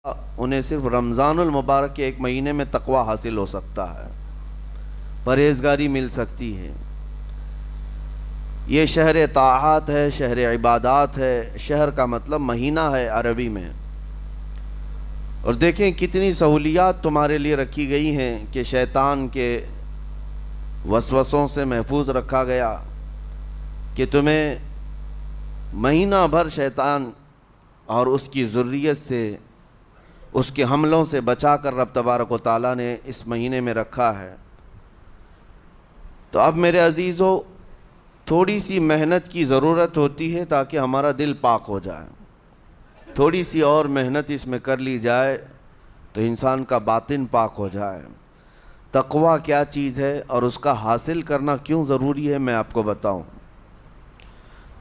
انہیں صرف رمضان المبارک کے ایک مہینے میں تقوی حاصل ہو سکتا ہے، پرہیزگاری مل سکتی ہے۔ یہ شہر طاعات ہے، شہر عبادات ہے۔ شہر کا مطلب مہینہ ہے عربی میں۔ اور دیکھیں کتنی سہولیات تمہارے لیے رکھی گئی ہیں کہ شیطان کے وسوسوں سے محفوظ رکھا گیا، کہ تمہیں مہینہ بھر شیطان اور اس کی ذریت سے، اس کے حملوں سے بچا کر رب تبارک و تعالیٰ نے اس مہینے میں رکھا ہے۔ تو اب میرے عزیزو، تھوڑی سی محنت کی ضرورت ہوتی ہے تاکہ ہمارا دل پاک ہو جائے۔ تھوڑی سی اور محنت اس میں کر لی جائے تو انسان کا باطن پاک ہو جائے۔ تقوی کیا چیز ہے اور اس کا حاصل کرنا کیوں ضروری ہے، میں آپ کو بتاؤں۔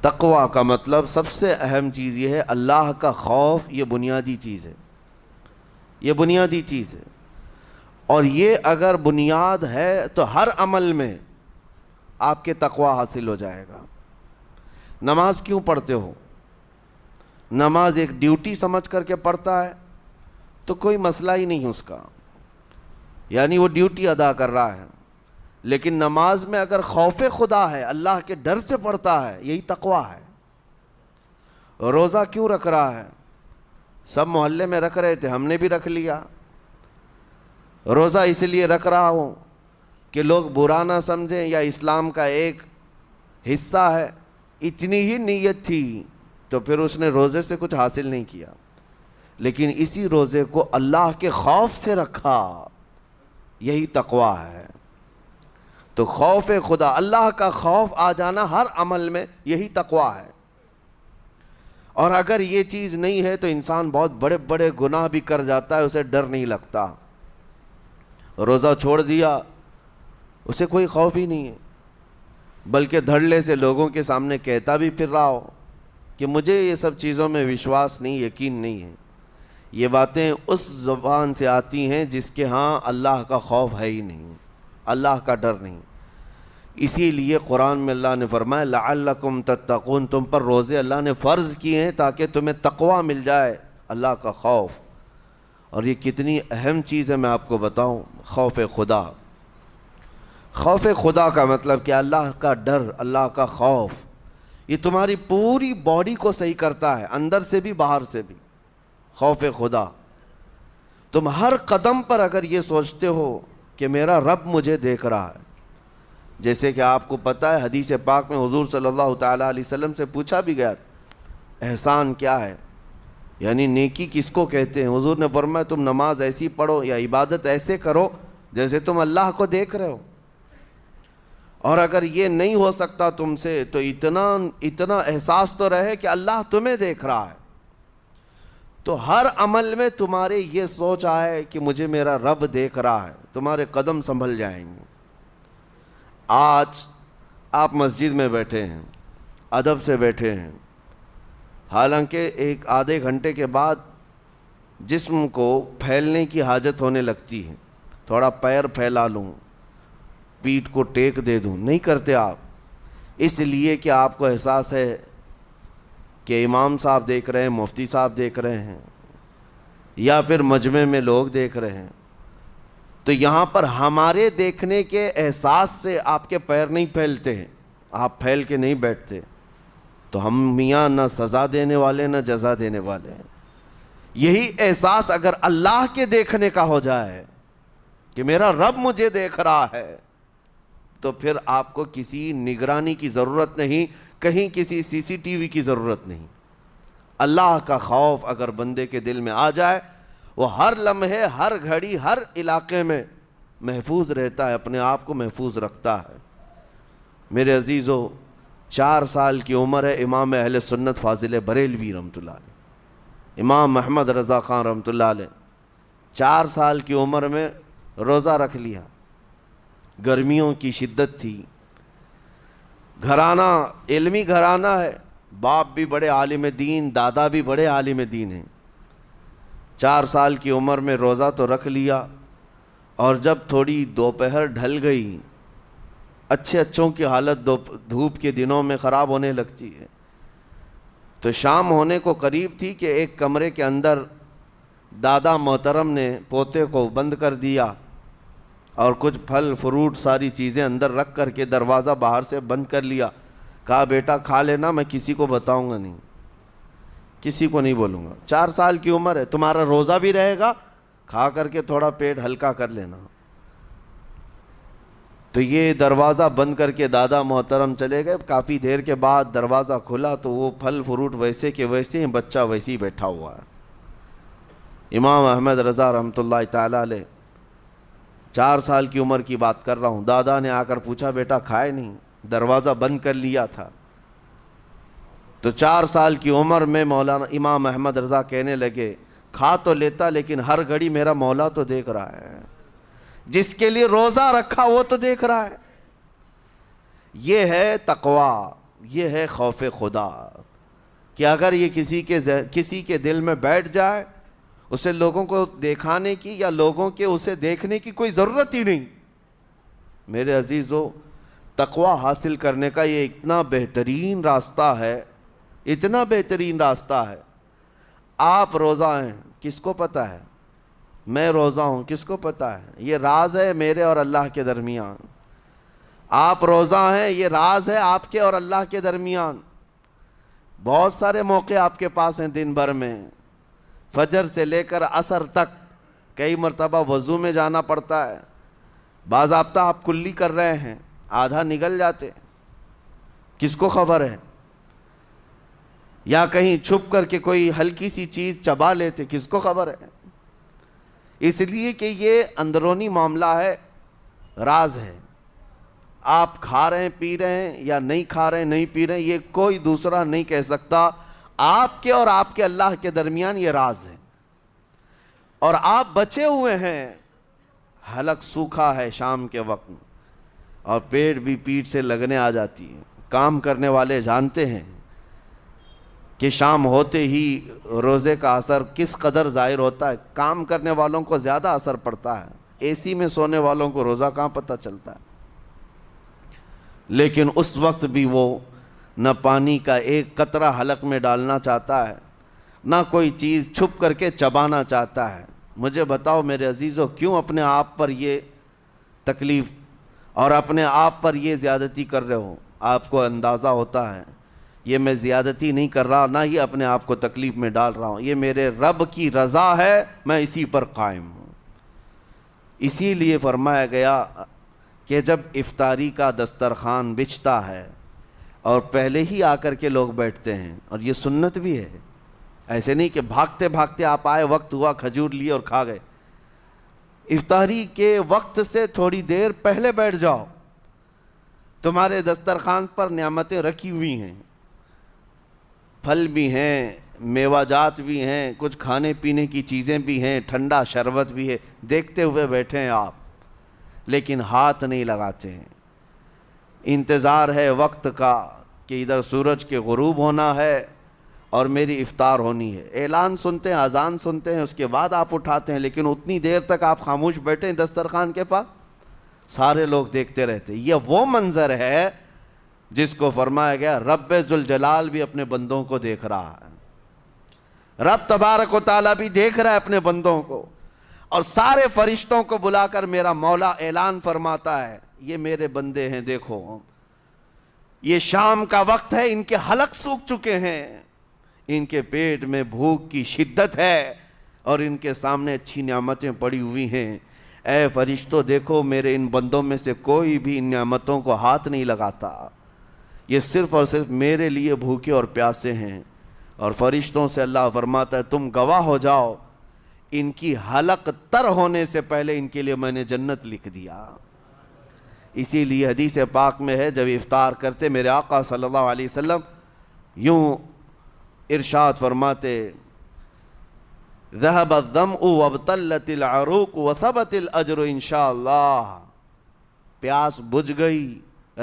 تقوی کا مطلب سب سے اہم چیز یہ ہے، اللہ کا خوف۔ یہ بنیادی چیز ہے، یہ بنیادی چیز ہے۔ اور یہ اگر بنیاد ہے تو ہر عمل میں آپ کے تقوی حاصل ہو جائے گا۔ نماز کیوں پڑھتے ہو؟ نماز ایک ڈیوٹی سمجھ کر کے پڑھتا ہے تو کوئی مسئلہ ہی نہیں اس کا، یعنی وہ ڈیوٹی ادا کر رہا ہے۔ لیکن نماز میں اگر خوف خدا ہے، اللہ کے ڈر سے پڑھتا ہے، یہی تقوی ہے۔ روزہ کیوں رکھ رہا ہے؟ سب محلے میں رکھ رہے تھے، ہم نے بھی رکھ لیا۔ روزہ اس لیے رکھ رہا ہوں کہ لوگ برا نہ سمجھیں، یا اسلام کا ایک حصہ ہے۔ اتنی ہی نیت تھی تو پھر اس نے روزے سے کچھ حاصل نہیں کیا، لیکن اسی روزے کو اللہ کے خوف سے رکھا، یہی تقوی ہے۔ تو خوف خدا، اللہ کا خوف آ جانا ہر عمل میں، یہی تقوی ہے۔ اور اگر یہ چیز نہیں ہے تو انسان بہت بڑے بڑے گناہ بھی کر جاتا ہے، اسے ڈر نہیں لگتا۔ روزہ چھوڑ دیا، اسے کوئی خوف ہی نہیں ہے، بلکہ دھڑلے سے لوگوں کے سامنے کہتا بھی پھر رہا ہو کہ مجھے یہ سب چیزوں میں وشواس نہیں، یقین نہیں ہے۔ یہ باتیں اس زبان سے آتی ہیں جس کے ہاں اللہ کا خوف ہے ہی نہیں، اللہ کا ڈر نہیں۔ اسی لیے قرآن میں اللہ نے فرمایا لعلکم تتقون، تم پر روزے اللہ نے فرض کیے ہیں تاکہ تمہیں تقوی مل جائے، اللہ کا خوف۔ اور یہ کتنی اہم چیز ہے میں آپ کو بتاؤں، خوف خدا۔ خوف خدا کا مطلب کہ اللہ کا ڈر، اللہ کا خوف، یہ تمہاری پوری باڈی کو صحیح کرتا ہے، اندر سے بھی باہر سے بھی۔ خوف خدا، تم ہر قدم پر اگر یہ سوچتے ہو کہ میرا رب مجھے دیکھ رہا ہے، جیسے کہ آپ کو پتہ ہے حدیث پاک میں حضور صلی اللہ تعالیٰ علیہ وسلم سے پوچھا بھی گیا احسان کیا ہے، یعنی نیکی کس کو کہتے ہیں؟ حضور نے فرمایا تم نماز ایسی پڑھو یا عبادت ایسے کرو جیسے تم اللہ کو دیکھ رہے ہو۔ اور اگر یہ نہیں ہو سکتا تم سے تو اتنا احساس تو رہے کہ اللہ تمہیں دیکھ رہا ہے۔ تو ہر عمل میں تمہارے یہ سوچ آئے کہ مجھے میرا رب دیکھ رہا ہے، تمہارے قدم سنبھل جائیں گے۔ آج آپ مسجد میں بیٹھے ہیں، ادب سے بیٹھے ہیں، حالانکہ ایک آدھے گھنٹے کے بعد جسم کو پھیلنے کی حاجت ہونے لگتی ہے، تھوڑا پیر پھیلا لوں، پیٹھ کو ٹیک دے دوں، نہیں کرتے آپ، اس لیے کہ آپ کو احساس ہے کہ امام صاحب دیکھ رہے ہیں، مفتی صاحب دیکھ رہے ہیں، یا پھر مجمع میں لوگ دیکھ رہے ہیں۔ تو یہاں پر ہمارے دیکھنے کے احساس سے آپ کے پیر نہیں پھیلتے ہیں، آپ پھیل کے نہیں بیٹھتے۔ تو ہم میاں نہ سزا دینے والے نہ جزا دینے والے ہیں۔ یہی احساس اگر اللہ کے دیکھنے کا ہو جائے کہ میرا رب مجھے دیکھ رہا ہے، تو پھر آپ کو کسی نگرانی کی ضرورت نہیں، کہیں کسی سی سی ٹی وی کی ضرورت نہیں۔ اللہ کا خوف اگر بندے کے دل میں آ جائے، وہ ہر لمحے، ہر گھڑی، ہر علاقے میں محفوظ رہتا ہے، اپنے آپ کو محفوظ رکھتا ہے۔ میرے عزیزو، 4 سال کی عمر ہے امام اہل سنت فاضل بریلوی رحمۃ اللہ علیہ، امام محمد رضا خان رحمۃ اللہ علیہ، 4 سال کی عمر میں روزہ رکھ لیا۔ گرمیوں کی شدت تھی، گھرانہ علمی گھرانہ ہے، باپ بھی بڑے عالم دین، دادا بھی بڑے عالم دین ہیں۔ 4 سال کی عمر میں روزہ تو رکھ لیا، اور جب تھوڑی دوپہر ڈھل گئی، اچھوں کی حالت دھوپ کے دنوں میں خراب ہونے لگتی ہے، تو شام ہونے کو قریب تھی کہ ایک کمرے کے اندر دادا محترم نے پوتے کو بند کر دیا اور کچھ پھل فروٹ ساری چیزیں اندر رکھ کر کے دروازہ باہر سے بند کر لیا. کہا بیٹا کھا لینا، میں کسی کو بتاؤں گا نہیں، کسی کو نہیں بولوں گا. 4 سال کی عمر ہے، تمہارا روزہ بھی رہے گا، کھا کر کے تھوڑا پیٹ ہلکا کر لینا. تو یہ دروازہ بند کر کے دادا محترم چلے گئے. کافی دیر کے بعد دروازہ کھلا تو وہ پھل فروٹ ویسے کے ویسے ہیں، بچہ ویسے ہی بیٹھا ہوا ہے. امام احمد رضا رحمۃ اللہ تعالیٰ علیہ، 4 سال کی عمر کی بات کر رہا ہوں. دادا نے آ کر پوچھا بیٹا کھائے نہیں؟ دروازہ بند کر لیا تھا. تو 4 سال کی عمر میں مولانا امام احمد رضا کہنے لگے کھا تو لیتا لیکن ہر گھڑی میرا مولا تو دیکھ رہا ہے، جس کے لیے روزہ رکھا وہ تو دیکھ رہا ہے. یہ ہے تقویٰ، یہ ہے خوف خدا، کہ اگر یہ کسی کے دل میں بیٹھ جائے، اسے لوگوں کو دکھانے کی یا لوگوں کے اسے دیکھنے کی کوئی ضرورت ہی نہیں. میرے عزیزو، تقویٰ حاصل کرنے کا یہ اتنا بہترین راستہ ہے، اتنا بہترین راستہ ہے. آپ روزہ ہیں، کس کو پتہ ہے؟ میں روزہ ہوں، کس کو پتہ ہے؟ یہ راز ہے میرے اور اللہ کے درمیان. آپ روزہ ہیں، یہ راز ہے آپ کے اور اللہ کے درمیان. بہت سارے موقع آپ کے پاس ہیں دن بھر میں، فجر سے لے کر عصر تک. کئی مرتبہ وضو میں جانا پڑتا ہے، باضابطہ آپ کلی کر رہے ہیں، آدھا نگل جاتے، کس کو خبر ہے؟ یا کہیں چھپ کر کے کوئی ہلکی سی چیز چبا لیتے، کس کو خبر ہے؟ اس لیے کہ یہ اندرونی معاملہ ہے، راز ہے. آپ کھا رہے ہیں پی رہے ہیں یا نہیں کھا رہے ہیں نہیں پی رہے ہیں، یہ کوئی دوسرا نہیں کہہ سکتا. آپ کے اور آپ کے اللہ کے درمیان یہ راز ہے. اور آپ بچے ہوئے ہیں، حلق سوکھا ہے شام کے وقت اور پیٹ بھی پیٹ سے لگنے آ جاتی ہے. کام کرنے والے جانتے ہیں کہ شام ہوتے ہی روزے کا اثر کس قدر ظاہر ہوتا ہے. کام کرنے والوں کو زیادہ اثر پڑتا ہے، اے سی میں سونے والوں کو روزہ کہاں پتہ چلتا ہے. لیکن اس وقت بھی وہ نہ پانی کا ایک قطرہ حلق میں ڈالنا چاہتا ہے، نہ کوئی چیز چھپ کر کے چبانا چاہتا ہے. مجھے بتاؤ میرے عزیزو، کیوں اپنے آپ پر یہ تکلیف اور اپنے آپ پر یہ زیادتی کر رہے ہو؟ آپ کو اندازہ ہوتا ہے یہ میں زیادتی نہیں کر رہا، نہ ہی اپنے آپ کو تکلیف میں ڈال رہا ہوں، یہ میرے رب کی رضا ہے، میں اسی پر قائم ہوں. اسی لیے فرمایا گیا کہ جب افطاری کا دسترخوان بچھتا ہے اور پہلے ہی آ کر کے لوگ بیٹھتے ہیں، اور یہ سنت بھی ہے، ایسے نہیں کہ بھاگتے بھاگتے آپ آئے، وقت ہوا کھجور لیے اور کھا گئے. افطاری کے وقت سے تھوڑی دیر پہلے بیٹھ جاؤ. تمہارے دسترخوان پر نعمتیں رکھی ہوئی ہیں، پھل بھی ہیں، میوہ جات بھی ہیں، کچھ کھانے پینے کی چیزیں بھی ہیں، ٹھنڈا شربت بھی ہے. دیکھتے ہوئے بیٹھے ہیں آپ، لیکن ہاتھ نہیں لگاتے ہیں. انتظار ہے وقت کا کہ ادھر سورج کے غروب ہونا ہے اور میری افطار ہونی ہے. اعلان سنتے ہیں، اذان سنتے ہیں، اس کے بعد آپ اٹھاتے ہیں، لیکن اتنی دیر تک آپ خاموش بیٹھے ہیں دسترخوان کے پاس، سارے لوگ دیکھتے رہتے. یہ وہ منظر ہے جس کو فرمایا گیا رب ذوالجلال بھی اپنے بندوں کو دیکھ رہا ہے. رب تبارک و تعالیٰ بھی دیکھ رہا ہے اپنے بندوں کو، اور سارے فرشتوں کو بلا کر میرا مولا اعلان فرماتا ہے یہ میرے بندے ہیں، دیکھو یہ شام کا وقت ہے، ان کے حلق سوکھ چکے ہیں، ان کے پیٹ میں بھوک کی شدت ہے اور ان کے سامنے اچھی نعمتیں پڑی ہوئی ہیں. اے فرشتوں دیکھو میرے ان بندوں میں سے کوئی بھی ان نعمتوں کو ہاتھ نہیں لگاتا، یہ صرف اور صرف میرے لیے بھوکے اور پیاسے ہیں. اور فرشتوں سے اللہ فرماتا ہے تم گواہ ہو جاؤ، ان کی حلق تر ہونے سے پہلے ان کے لیے میں نے جنت لکھ دیا. اسی لیے حدیث پاک میں ہے جب افطار کرتے میرے آقا صلی اللہ علیہ وسلم یوں ارشاد فرماتے ذهب الظمأ وابتلت العروق وثبت الاجر انشاءاللہ. پیاس بجھ گئی،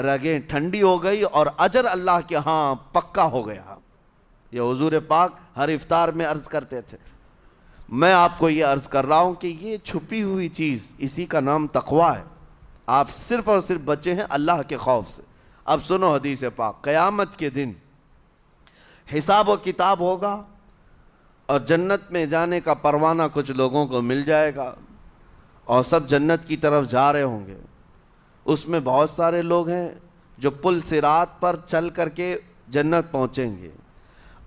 رگیں ٹھنڈی ہو گئی اور اجر اللہ کے ہاں پکا ہو گیا. یہ حضور پاک ہر افطار میں عرض کرتے تھے. میں آپ کو یہ عرض کر رہا ہوں کہ یہ چھپی ہوئی چیز، اسی کا نام تقویٰ ہے. آپ صرف اور صرف بچے ہیں اللہ کے خوف سے. اب سنو حدیث پاک، قیامت کے دن حساب و کتاب ہوگا اور جنت میں جانے کا پروانہ کچھ لوگوں کو مل جائے گا اور سب جنت کی طرف جا رہے ہوں گے۔ اس میں بہت سارے لوگ ہیں جو پل صراط پر چل کر کے جنت پہنچیں گے۔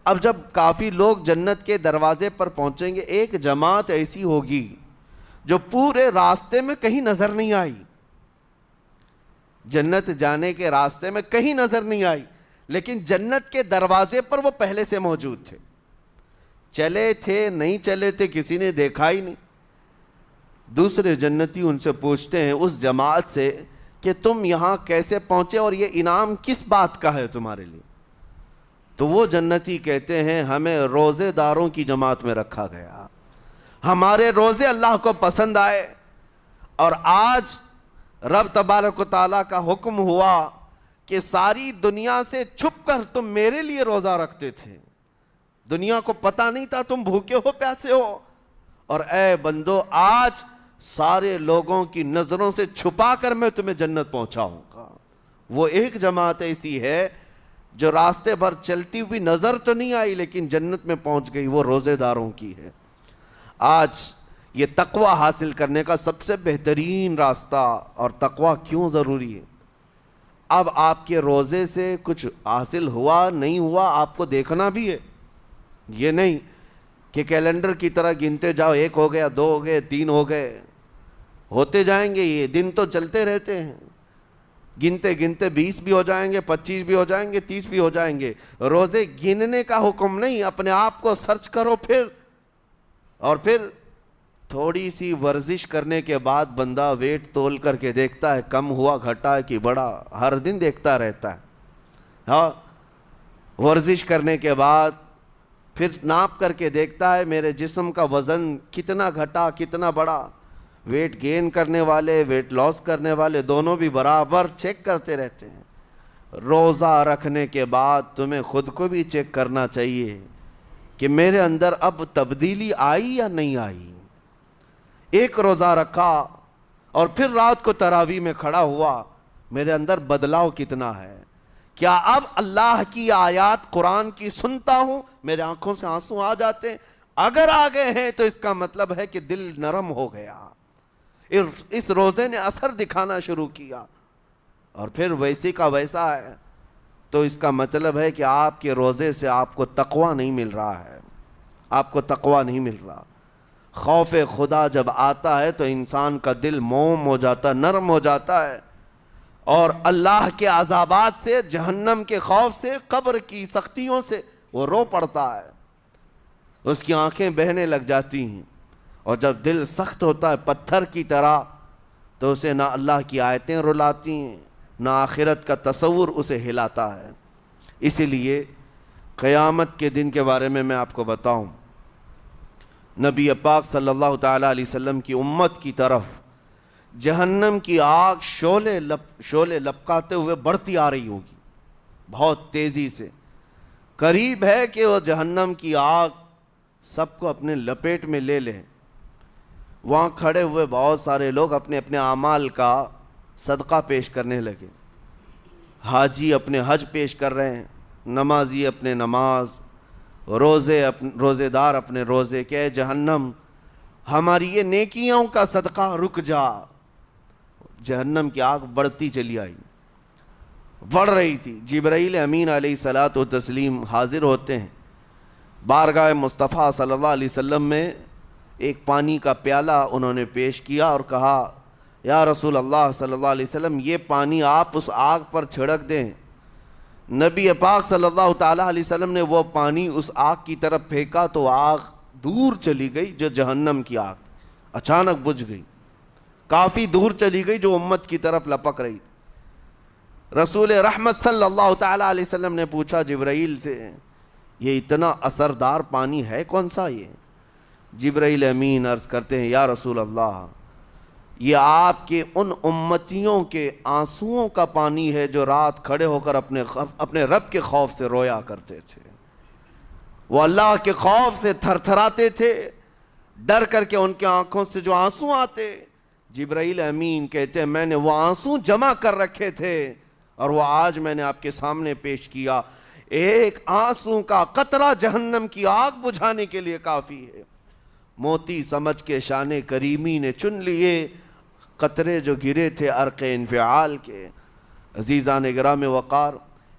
اب جب کافی لوگ جنت کے دروازے پر پہنچیں گے، ایک جماعت ایسی ہوگی جو پورے راستے میں کہیں نظر نہیں آئی، جنت جانے کے راستے میں کہیں نظر نہیں آئی، لیکن جنت کے دروازے پر وہ پہلے سے موجود تھے، چلے تھے نہیں چلے تھے کسی نے دیکھا ہی نہیں۔ دوسرے جنتی ان سے پوچھتے ہیں اس جماعت سے کہ تم یہاں کیسے پہنچے اور یہ انعام کس بات کا ہے تمہارے لیے؟ تو وہ جنتی کہتے ہیں ہمیں روزے داروں کی جماعت میں رکھا گیا، ہمارے روزے اللہ کو پسند آئے، اور آج رب تبارک و تعالیٰ کا حکم ہوا کہ ساری دنیا سے چھپ کر تم میرے لیے روزہ رکھتے تھے، دنیا کو پتہ نہیں تھا تم بھوکے ہو پیاسے ہو، اور اے بندو آج سارے لوگوں کی نظروں سے چھپا کر میں تمہیں جنت پہنچاؤں گا۔ وہ ایک جماعت ایسی ہے جو راستے بھر چلتی ہوئی نظر تو نہیں آئی لیکن جنت میں پہنچ گئی، وہ روزے داروں کی ہے۔ آج یہ تقوی حاصل کرنے کا سب سے بہترین راستہ، اور تقوی کیوں ضروری ہے؟ اب آپ کے روزے سے کچھ حاصل ہوا نہیں ہوا آپ کو دیکھنا بھی ہے، یہ نہیں کہ کیلنڈر کی طرح گنتے جاؤ، 1 ہو گیا، 2 ہو گئے، 3 ہو گئے، ہوتے جائیں گے، یہ دن تو چلتے رہتے ہیں، گنتے گنتے 20 بھی ہو جائیں گے، 25 بھی ہو جائیں گے، 30 بھی ہو جائیں گے۔ روزے گننے کا حکم نہیں، اپنے آپ کو سرچ کرو پھر تھوڑی سی ورزش کرنے کے بعد بندہ ویٹ تول کر کے دیکھتا ہے کم ہوا گھٹا ہے کہ بڑا، ہر دن دیکھتا رہتا ہے۔ ہاں، ورزش کرنے کے بعد پھر ناپ کر کے دیکھتا ہے میرے جسم کا وزن کتنا گھٹا کتنا بڑا۔ ویٹ گین کرنے والے ویٹ لاس کرنے والے دونوں بھی برابر چیک کرتے رہتے ہیں۔ روزہ رکھنے کے بعد تمہیں خود کو بھی چیک کرنا چاہیے کہ میرے اندر اب تبدیلی آئی یا نہیں آئی۔ ایک روزہ رکھا اور پھر رات کو تراویح میں کھڑا ہوا، میرے اندر بدلاؤ کتنا ہے؟ کیا اب اللہ کی آیات قرآن کی سنتا ہوں میرے آنکھوں سے آنسو آ جاتے ہیں؟ اگر آ گئے ہیں تو اس کا مطلب ہے کہ دل نرم ہو گیا، اس روزے نے اثر دکھانا شروع کیا، اور پھر ویسے کا ویسا ہے، تو اس کا مطلب ہے کہ آپ کے روزے سے آپ کو تقوی نہیں مل رہا ہے، آپ کو تقوی نہیں مل رہا۔ خوف خدا جب آتا ہے تو انسان کا دل موم ہو جاتا، نرم ہو جاتا ہے، اور اللہ کے عذابات سے، جہنم کے خوف سے، قبر کی سختیوں سے وہ رو پڑتا ہے، اس کی آنکھیں بہنے لگ جاتی ہیں، اور جب دل سخت ہوتا ہے پتھر کی طرح تو اسے نہ اللہ کی آیتیں رلاتی ہیں نہ آخرت کا تصور اسے ہلاتا ہے۔ اسی لیے قیامت کے دن کے بارے میں آپ کو بتاؤں، نبی پاک صلی اللہ تعالیٰ علیہ وسلم کی امت کی طرف جہنم کی آگ شعلے لپکاتے ہوئے بڑھتی آ رہی ہوگی، بہت تیزی سے، قریب ہے کہ وہ جہنم کی آگ سب کو اپنے لپیٹ میں لے لیں۔ وہاں کھڑے ہوئے بہت سارے لوگ اپنے اپنے اعمال کا صدقہ پیش کرنے لگے، حاجی اپنے حج پیش کر رہے ہیں، نمازی اپنے نماز، روزے دار اپنے روزے، کہ اے جہنم ہماری یہ نیکیوں کا صدقہ رک جا۔ جہنم کی آگ بڑھتی چلی آئی، بڑھ رہی تھی۔ جبرائیل امین علیہ الصلاۃ والتسلیم حاضر ہوتے ہیں بارگاہ مصطفیٰ صلی اللہ علیہ وسلم میں، ایک پانی کا پیالہ انہوں نے پیش کیا اور کہا یا رسول اللہ صلی اللہ علیہ وسلم یہ پانی آپ اس آگ پر چھڑک دیں۔ نبی پاک صلی اللہ تعالیٰ علیہ وسلم نے وہ پانی اس آگ کی طرف پھینکا تو آگ دور چلی گئی، جو جہنم کی آگ اچانک بجھ گئی، کافی دور چلی گئی جو امت کی طرف لپک رہی تھی۔ رسول رحمت صلی اللہ تعالیٰ علیہ وسلم نے پوچھا جبرائیل سے یہ اتنا اثردار پانی ہے کون سا؟ یہ جبرائیل امین عرض کرتے ہیں یا رسول اللہ یہ آپ کے ان امتیوں کے آنسوؤں کا پانی ہے جو رات کھڑے ہو کر اپنے رب کے خوف سے رویا کرتے تھے، وہ اللہ کے خوف سے تھر تھراتے تھے، ڈر کر کے ان کے آنکھوں سے جو آنسو آتے۔ جبرائیل امین کہتے ہیں میں نے وہ آنسو جمع کر رکھے تھے اور وہ آج میں نے آپ کے سامنے پیش کیا۔ ایک آنسو کا قطرہ جہنم کی آگ بجھانے کے لیے کافی ہے۔ موتی سمجھ کے شان کریمی نے چن لیے قطرے جو گرے تھے عرق انفعال کے۔ عزیزان گرام وقار،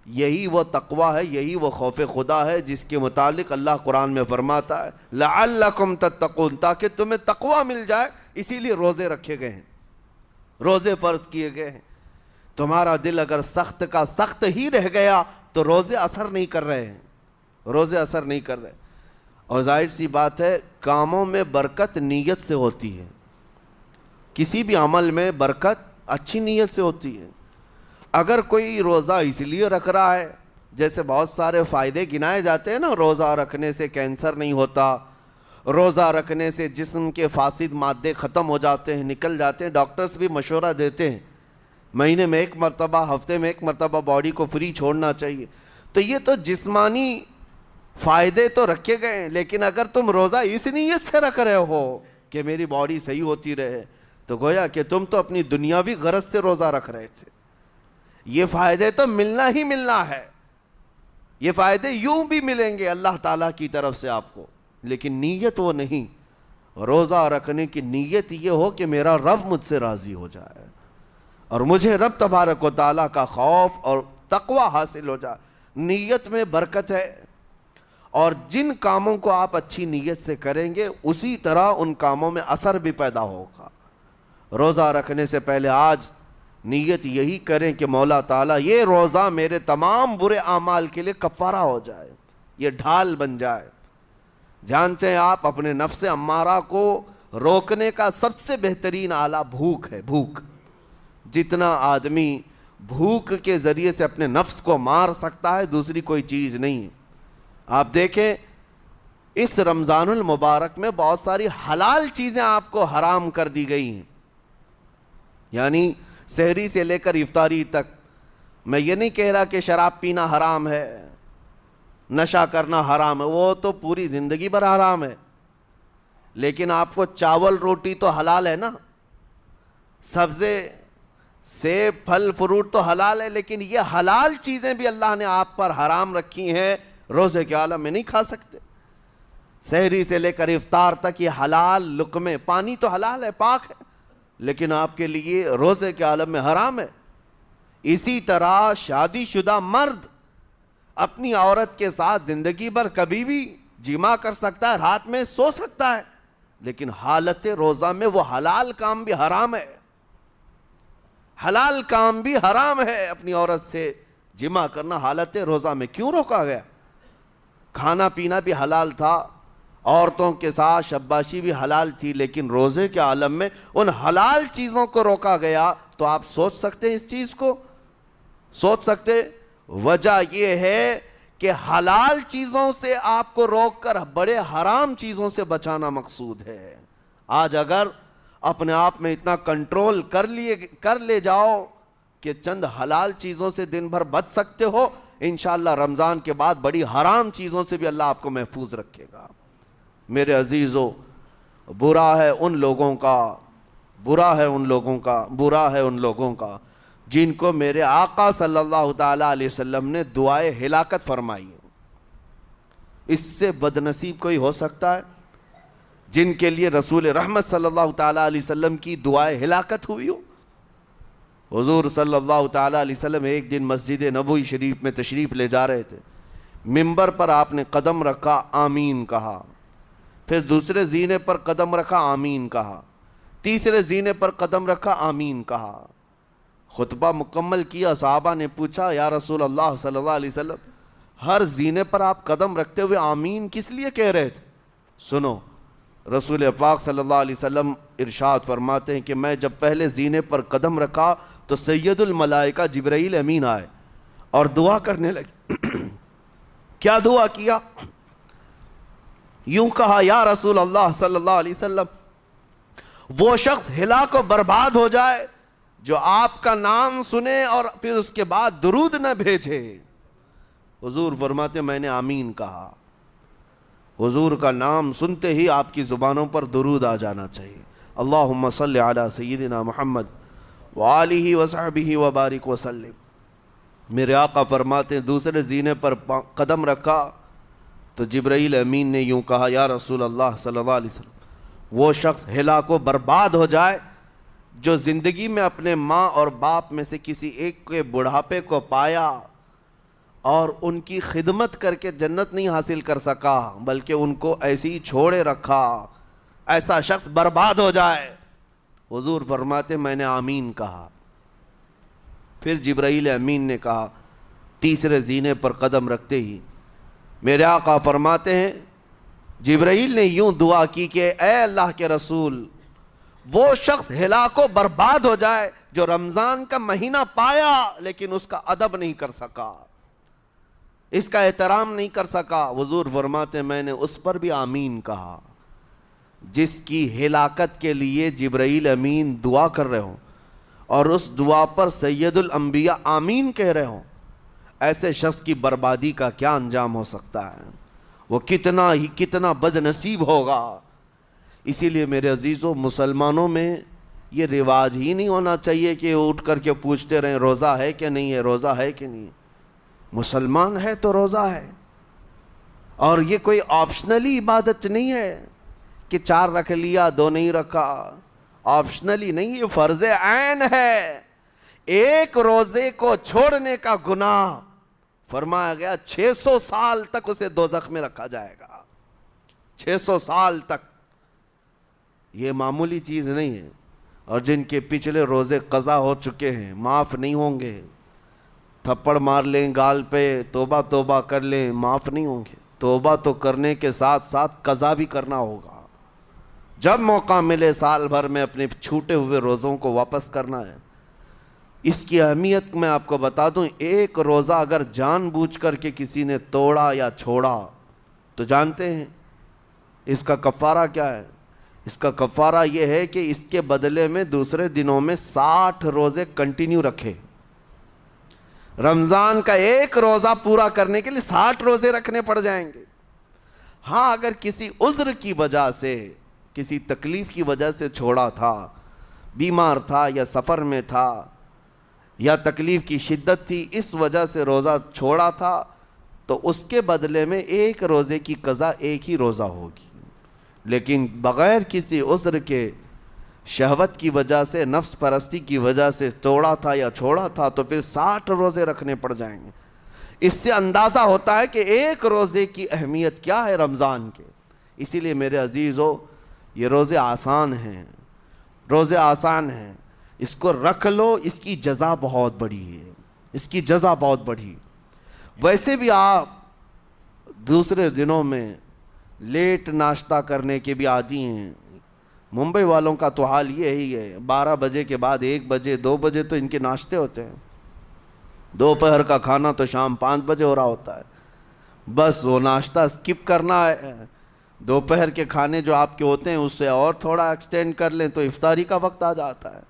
یہی وہ تقوی ہے، یہی وہ خوف خدا ہے جس کے متعلق اللہ قرآن میں فرماتا ہے لعلکم تتقون، تاکہ تمہیں تقوی مل جائے، اسی لیے روزے رکھے گئے ہیں، روزے فرض کیے گئے ہیں۔ تمہارا دل اگر سخت کا سخت ہی رہ گیا تو روزے اثر نہیں کر رہے ہیں، روزے اثر نہیں کر رہے۔ اور ظاہر سی بات ہے کاموں میں برکت نیت سے ہوتی ہے، کسی بھی عمل میں برکت اچھی نیت سے ہوتی ہے۔ اگر کوئی روزہ اس لیے رکھ رہا ہے، جیسے بہت سارے فائدے گنائے جاتے ہیں نا، روزہ رکھنے سے کینسر نہیں ہوتا، روزہ رکھنے سے جسم کے فاسد مادے ختم ہو جاتے ہیں، نکل جاتے ہیں، ڈاکٹرز بھی مشورہ دیتے ہیں مہینے میں ایک مرتبہ، ہفتے میں ایک مرتبہ باڈی کو فری چھوڑنا چاہیے۔ تو یہ تو جسمانی فائدے تو رکھے گئے ہیں، لیکن اگر تم روزہ اس نیت سے رکھ رہے ہو کہ میری باڈی صحیح ہوتی رہے، تو گویا کہ تم تو اپنی دنیاوی غرض سے روزہ رکھ رہے تھے۔ یہ فائدے تو ملنا ہی ملنا ہے، یہ فائدے یوں بھی ملیں گے اللہ تعالیٰ کی طرف سے آپ کو، لیکن نیت وہ نہیں۔ روزہ رکھنے کی نیت یہ ہو کہ میرا رب مجھ سے راضی ہو جائے اور مجھے رب تبارک و تعالیٰ کا خوف اور تقوی حاصل ہو جائے۔ نیت میں برکت ہے، اور جن کاموں کو آپ اچھی نیت سے کریں گے اسی طرح ان کاموں میں اثر بھی پیدا ہوگا۔ روزہ رکھنے سے پہلے آج نیت یہی کریں کہ مولا تعالیٰ یہ روزہ میرے تمام برے اعمال کے لیے کفارہ ہو جائے، یہ ڈھال بن جائے۔ جانتے ہیں آپ اپنے نفس امارہ کو روکنے کا سب سے بہترین آلہ بھوک ہے، بھوک۔ جتنا آدمی بھوک کے ذریعے سے اپنے نفس کو مار سکتا ہے دوسری کوئی چیز نہیں ہے۔ آپ دیکھیں اس رمضان المبارک میں بہت ساری حلال چیزیں آپ کو حرام کر دی گئی ہیں، یعنی سحری سے لے کر افطاری تک۔ میں یہ نہیں کہہ رہا کہ شراب پینا حرام ہے، نشہ کرنا حرام ہے، وہ تو پوری زندگی بھر حرام ہے، لیکن آپ کو چاول روٹی تو حلال ہے نا، سبزے سیب پھل فروٹ تو حلال ہے، لیکن یہ حلال چیزیں بھی اللہ نے آپ پر حرام رکھی ہیں، روزے کے عالم میں نہیں کھا سکتے۔ سحری سے لے کر افطار تک یہ حلال لقمے، پانی تو حلال ہے، پاک ہے، لیکن آپ کے لیے روزے کے عالم میں حرام ہے۔ اسی طرح شادی شدہ مرد اپنی عورت کے ساتھ زندگی بھر کبھی بھی جمع کر سکتا ہے، رات میں سو سکتا ہے، لیکن حالت روزہ میں وہ حلال کام بھی حرام ہے، حلال کام بھی حرام ہے۔ اپنی عورت سے جمع کرنا حالت روزہ میں کیوں روکا گیا؟ کھانا پینا بھی حلال تھا، عورتوں کے ساتھ شباشی بھی حلال تھی، لیکن روزے کے عالم میں ان حلال چیزوں کو روکا گیا۔ تو آپ سوچ سکتے ہیں اس چیز کو، سوچ سکتے وجہ یہ ہے کہ حلال چیزوں سے آپ کو روک کر بڑے حرام چیزوں سے بچانا مقصود ہے۔ آج اگر اپنے آپ میں اتنا کنٹرول کر لے جاؤ کہ چند حلال چیزوں سے دن بھر بچ سکتے ہو، انشاءاللہ رمضان کے بعد بڑی حرام چیزوں سے بھی اللہ آپ کو محفوظ رکھے گا۔ میرے عزیزو، برا ہے ان لوگوں کا جن کو میرے آقا صلی اللہ تعالیٰ علیہ وسلم نے دعائے ہلاکت فرمائی۔ اس سے بدنصیب کوئی ہو سکتا ہے؟ جن کے لیے رسول رحمت صلی اللہ تعالیٰ علیہ وسلم کی دعائے ہلاکت ہوئی ہو۔ حضور صلی اللہ تعالیٰ علیہ وسلم ایک دن مسجد نبوی شریف میں تشریف لے جا رہے تھے، منبر پر آپ نے قدم رکھا، آمین کہا، پھر دوسرے زینے پر قدم رکھا، آمین کہا، تیسرے زینے پر قدم رکھا، آمین کہا۔ خطبہ مکمل کیا، صحابہ نے پوچھا یا رسول اللہ صلی اللہ علیہ وسلم ہر زینے پر آپ قدم رکھتے ہوئے آمین کس لیے کہہ رہے تھے؟ سنو، رسول پاک صلی اللہ علیہ وسلم ارشاد فرماتے ہیں کہ میں جب پہلے زینے پر قدم رکھا تو سید الملائکہ جبرائیل امین آئے اور دعا کرنے لگے۔ کیا دعا کیا؟ یوں کہا، یا رسول اللہ صلی اللہ علیہ وسلم وہ شخص ہلاک و برباد ہو جائے جو آپ کا نام سنے اور پھر اس کے بعد درود نہ بھیجے۔ حضور فرماتے میں نے آمین کہا۔ حضور کا نام سنتے ہی آپ کی زبانوں پر درود آ جانا چاہیے۔ اللہم صلی علی سیدنا محمد وآلہ وصحبہ وبارک وسلم۔ میرے آقا فرماتے ہیں دوسرے زینے پر قدم رکھا تو جبرائیل امین نے یوں کہا یا رسول اللہ صلی اللہ علیہ وسلم وہ شخص ہلاک و برباد ہو جائے جو زندگی میں اپنے ماں اور باپ میں سے کسی ایک کے بڑھاپے کو پایا اور ان کی خدمت کر کے جنت نہیں حاصل کر سکا بلکہ ان کو ایسے ہی چھوڑے رکھا، ایسا شخص برباد ہو جائے۔ حضور فرماتے میں نے آمین کہا۔ پھر جبرائیل امین نے کہا تیسرے زینے پر قدم رکھتے ہی میرے آقا فرماتے ہیں جبرائیل نے یوں دعا کی کہ اے اللہ کے رسول وہ شخص ہلاک و برباد ہو جائے جو رمضان کا مہینہ پایا لیکن اس کا ادب نہیں کر سکا، اس کا احترام نہیں کر سکا۔ حضور فرماتے ہیں میں نے اس پر بھی آمین کہا۔ جس کی ہلاکت کے لیے جبرائیل امین دعا کر رہے ہوں اور اس دعا پر سید الانبیاء آمین کہہ رہے ہوں، ایسے شخص کی بربادی کا کیا انجام ہو سکتا ہے؟ وہ کتنا بد نصیب ہوگا۔ اسی لیے میرے عزیزوں مسلمانوں میں یہ رواج ہی نہیں ہونا چاہیے کہ اٹھ کر کے پوچھتے رہیں روزہ ہے کہ نہیں ہے، روزہ ہے کہ نہیں ہے۔ مسلمان ہے تو روزہ ہے، اور یہ کوئی آپشنلی عبادت نہیں ہے کہ 4 رکھ لیا 2 نہیں رکھا، آپشنلی نہیں، یہ فرض عین ہے۔ ایک روزے کو چھوڑنے کا گناہ فرمایا گیا 600 سال تک اسے دوزخ میں رکھا جائے گا، 600 سال تک۔ یہ معمولی چیز نہیں ہے، اور جن کے پچھلے روزے قضا ہو چکے ہیں معاف نہیں ہوں گے، تھپڑ مار لیں گال پہ توبہ توبہ کر لیں معاف نہیں ہوں گے۔ توبہ تو کرنے کے ساتھ ساتھ قضا بھی کرنا ہوگا، جب موقع ملے سال بھر میں اپنے چھوٹے ہوئے روزوں کو واپس کرنا ہے۔ اس کی اہمیت میں آپ کو بتا دوں، ایک روزہ اگر جان بوجھ کر کے کسی نے توڑا یا چھوڑا تو جانتے ہیں اس کا کفارہ کیا ہے؟ اس کا کفارہ یہ ہے کہ اس کے بدلے میں دوسرے دنوں میں 60 روزے کنٹینیو رکھے۔ رمضان کا ایک روزہ پورا کرنے کے لیے 60 روزے رکھنے پڑ جائیں گے۔ ہاں اگر کسی عذر کی وجہ سے، کسی تکلیف کی وجہ سے چھوڑا تھا، بیمار تھا یا سفر میں تھا یا تکلیف کی شدت تھی، اس وجہ سے روزہ چھوڑا تھا، تو اس کے بدلے میں ایک روزے کی قضا ایک ہی روزہ ہوگی۔ لیکن بغیر کسی عذر کے، شہوت کی وجہ سے، نفس پرستی کی وجہ سے توڑا تھا یا چھوڑا تھا تو پھر 60 روزے رکھنے پڑ جائیں گے۔ اس سے اندازہ ہوتا ہے کہ ایک روزے کی اہمیت کیا ہے رمضان کے۔ اسی لیے میرے عزیزو یہ روزے آسان ہیں، روزے آسان ہیں، اس کو رکھ لو، اس کی جزا بہت بڑی ہے، اس کی جزا بہت بڑی۔ ویسے بھی آپ دوسرے دنوں میں لیٹ ناشتہ کرنے کے بھی عادی ہیں۔ ممبئی والوں کا تو حال یہ ہی ہے، 12 بجے کے بعد 1 بجے 2 بجے تو ان کے ناشتے ہوتے ہیں، دوپہر کا کھانا تو شام 5 بجے ہو رہا ہوتا ہے۔ بس وہ ناشتہ سکپ کرنا ہے، دوپہر کے کھانے جو آپ کے ہوتے ہیں اس سے اور تھوڑا ایکسٹینڈ کر لیں تو افطاری کا وقت آ جاتا ہے۔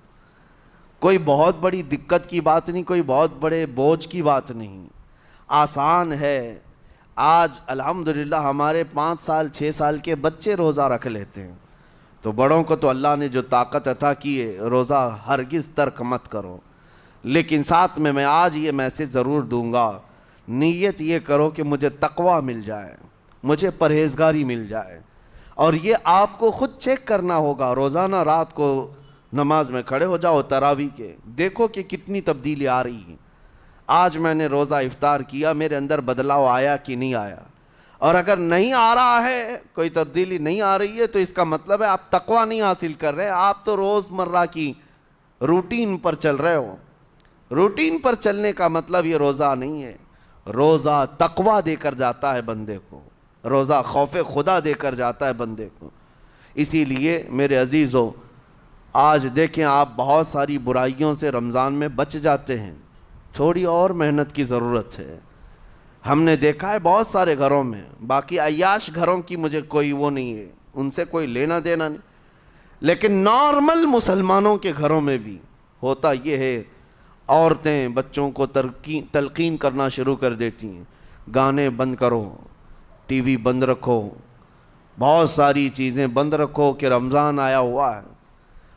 کوئی بہت بڑی دقت کی بات نہیں، کوئی بہت بڑے بوجھ کی بات نہیں، آسان ہے۔ آج الحمدللہ ہمارے 5 سال 6 سال کے بچے روزہ رکھ لیتے ہیں، تو بڑوں کو تو اللہ نے جو طاقت عطا کی ہے، روزہ ہرگز ترک مت کرو۔ لیکن ساتھ میں آج یہ میسیج ضرور دوں گا، نیت یہ کرو کہ مجھے تقویٰ مل جائے، مجھے پرہیزگاری مل جائے، اور یہ آپ کو خود چیک کرنا ہوگا۔ روزانہ رات کو نماز میں کھڑے ہو جاؤ تراویح کے، دیکھو کہ کتنی تبدیلی آ رہی ہے۔ آج میں نے روزہ افطار کیا، میرے اندر بدلاؤ آیا کہ نہیں آیا؟ اور اگر نہیں آ رہا ہے، کوئی تبدیلی نہیں آ رہی ہے، تو اس کا مطلب ہے آپ تقویٰ نہیں حاصل کر رہے، آپ تو روز مرہ کی روٹین پر چل رہے ہو۔ روٹین پر چلنے کا مطلب یہ روزہ نہیں ہے۔ روزہ تقویٰ دے کر جاتا ہے بندے کو، روزہ خوف خدا دے کر جاتا ہے بندے کو۔ اسی لیے میرے عزیزو آج دیکھیں آپ بہت ساری برائیوں سے رمضان میں بچ جاتے ہیں، تھوڑی اور محنت کی ضرورت ہے۔ ہم نے دیکھا ہے بہت سارے گھروں میں، باقی عیاش گھروں کی مجھے کوئی وہ نہیں ہے، ان سے کوئی لینا دینا نہیں، لیکن نارمل مسلمانوں کے گھروں میں بھی ہوتا یہ ہے، عورتیں بچوں کو تلقین کرنا شروع کر دیتی ہیں، گانے بند کرو، ٹی وی بند رکھو، بہت ساری چیزیں بند رکھو کہ رمضان آیا ہوا ہے۔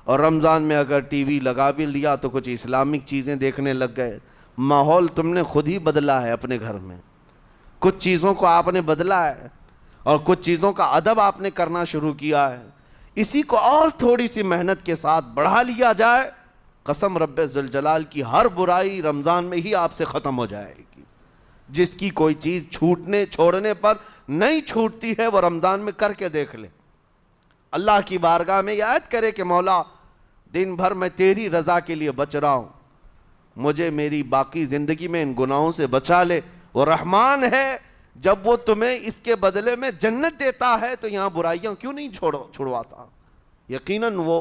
اور رمضان میں اگر ٹی وی لگا بھی لیا تو کچھ اسلامک چیزیں دیکھنے لگ گئے، ماحول تم نے خود ہی بدلا ہے اپنے گھر میں، کچھ چیزوں کو آپ نے بدلا ہے اور کچھ چیزوں کا ادب آپ نے کرنا شروع کیا ہے، اسی کو اور تھوڑی سی محنت کے ساتھ بڑھا لیا جائے، قسم رب ذوالجلال کی ہر برائی رمضان میں ہی آپ سے ختم ہو جائے گی۔ جس کی کوئی چیز چھوڑنے پر نہیں چھوٹتی ہے وہ رمضان میں کر کے دیکھ لے، اللہ کی بارگاہ میں یاد کرے کہ مولا دن بھر میں تیری رضا کے لیے بچ رہا ہوں، مجھے میری باقی زندگی میں ان گناہوں سے بچا لے۔ وہ رحمان ہے، جب وہ تمہیں اس کے بدلے میں جنت دیتا ہے تو یہاں برائیاں کیوں نہیں چھڑواتا؟ یقیناً وہ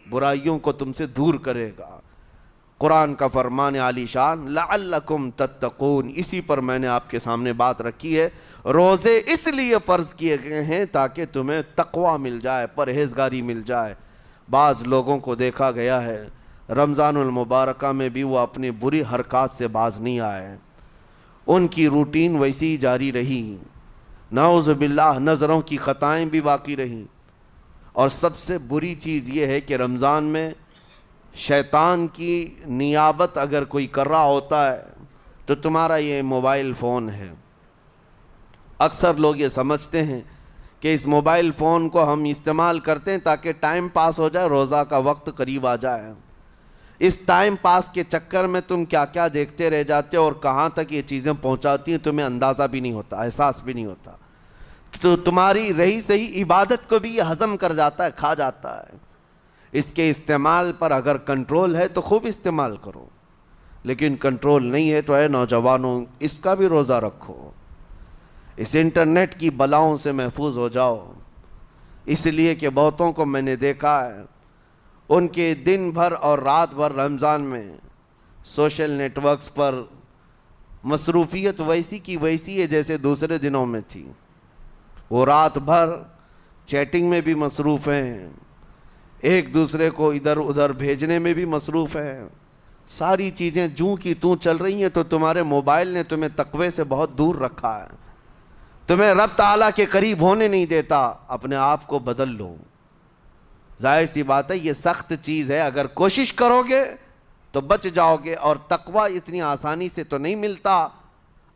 برائیوں کو تم سے دور کرے گا۔ قرآن کا فرمان عالی شان لعلکم تتقون، اسی پر میں نے آپ کے سامنے بات رکھی ہے۔ روزے اس لیے فرض کیے گئے ہیں تاکہ تمہیں تقوی مل جائے، پرہیزگاری مل جائے۔ بعض لوگوں کو دیکھا گیا ہے رمضان المبارکہ میں بھی وہ اپنی بری حرکات سے باز نہیں آئے، ان کی روٹین ویسی ہی جاری رہی، نعوذ باللہ نظروں کی خطائیں بھی باقی رہیں۔ اور سب سے بری چیز یہ ہے کہ رمضان میں شیطان کی نیابت اگر کوئی کر رہا ہوتا ہے تو تمہارا یہ موبائل فون ہے۔ اکثر لوگ یہ سمجھتے ہیں کہ اس موبائل فون کو ہم استعمال کرتے ہیں تاکہ ٹائم پاس ہو جائے، روزہ کا وقت قریب آ جائے۔ اس ٹائم پاس کے چکر میں تم کیا کیا دیکھتے رہ جاتے ہو اور کہاں تک یہ چیزیں پہنچاتی ہیں تمہیں اندازہ بھی نہیں ہوتا، احساس بھی نہیں ہوتا، تو تمہاری رہی صحیح عبادت کو بھی یہ ہضم کر جاتا ہے، کھا جاتا ہے۔ اس کے استعمال پر اگر کنٹرول ہے تو خوب استعمال کرو، لیکن کنٹرول نہیں ہے تو اے نوجوانوں اس کا بھی روزہ رکھو، اس انٹرنیٹ کی بلاؤں سے محفوظ ہو جاؤ۔ اس لیے کہ بہتوں کو میں نے دیکھا ہے ان کے دن بھر اور رات بھر رمضان میں سوشل نیٹ ورکس پر مصروفیت ویسی کی ویسی ہے جیسے دوسرے دنوں میں تھی۔ وہ رات بھر چیٹنگ میں بھی مصروف ہیں، ایک دوسرے کو ادھر ادھر بھیجنے میں بھی مصروف ہیں، ساری چیزیں جوں کی توں چل رہی ہیں، تو تمہارے موبائل نے تمہیں تقوی سے بہت دور رکھا ہے، تمہیں رب تعالیٰ کے قریب ہونے نہیں دیتا۔ اپنے آپ کو بدل لو۔ ظاہر سی بات ہے یہ سخت چیز ہے، اگر کوشش کرو گے تو بچ جاؤ گے، اور تقوی اتنی آسانی سے تو نہیں ملتا۔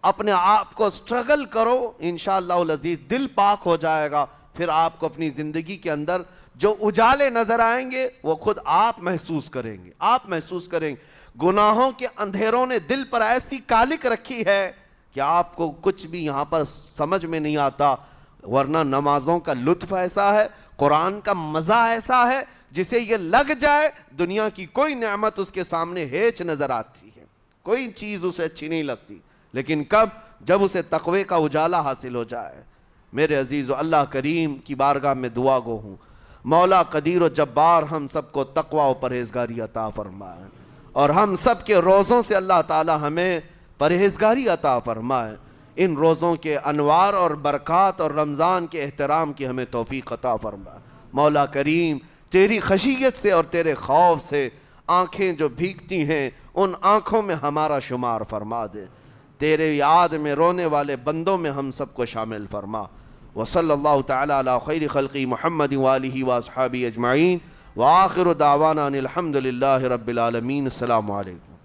اپنے آپ کو سٹرگل کرو، انشاءاللہ العزیز دل پاک ہو جائے گا، پھر آپ کو اپنی زندگی کے اندر جو اجالے نظر آئیں گے وہ خود آپ محسوس کریں گے، آپ محسوس کریں گے۔ گناہوں کے اندھیروں نے دل پر ایسی کالک رکھی ہے کہ آپ کو کچھ بھی یہاں پر سمجھ میں نہیں آتا، ورنہ نمازوں کا لطف ایسا ہے، قرآن کا مزہ ایسا ہے، جسے یہ لگ جائے دنیا کی کوئی نعمت اس کے سامنے ہیچ نظر آتی ہے، کوئی چیز اسے اچھی نہیں لگتی، لیکن کب؟ جب اسے تقوی کا اجالا حاصل ہو جائے۔ میرے عزیزو، اللہ کریم کی بارگاہ میں دعا گو ہوں، مولا قدیر و جبار ہم سب کو تقوی و پرہیزگاری عطا فرمائے، اور ہم سب کے روزوں سے اللہ تعالی ہمیں پرہیزگاری عطا فرمائے۔ ان روزوں کے انوار اور برکات اور رمضان کے احترام کی ہمیں توفیق عطا فرمائے۔ مولا کریم تیری خشیت سے اور تیرے خوف سے آنکھیں جو بھیگتی ہیں ان آنکھوں میں ہمارا شمار فرما دے، تیرے یاد میں رونے والے بندوں میں ہم سب کو شامل فرما۔ وصلی اللہ تعالی علی خیر خلقی محمد وآلہ واصحابہ اجمعین، وآخر دعوانا ان الحمد للہ رب العالمین۔ السلام علیکم۔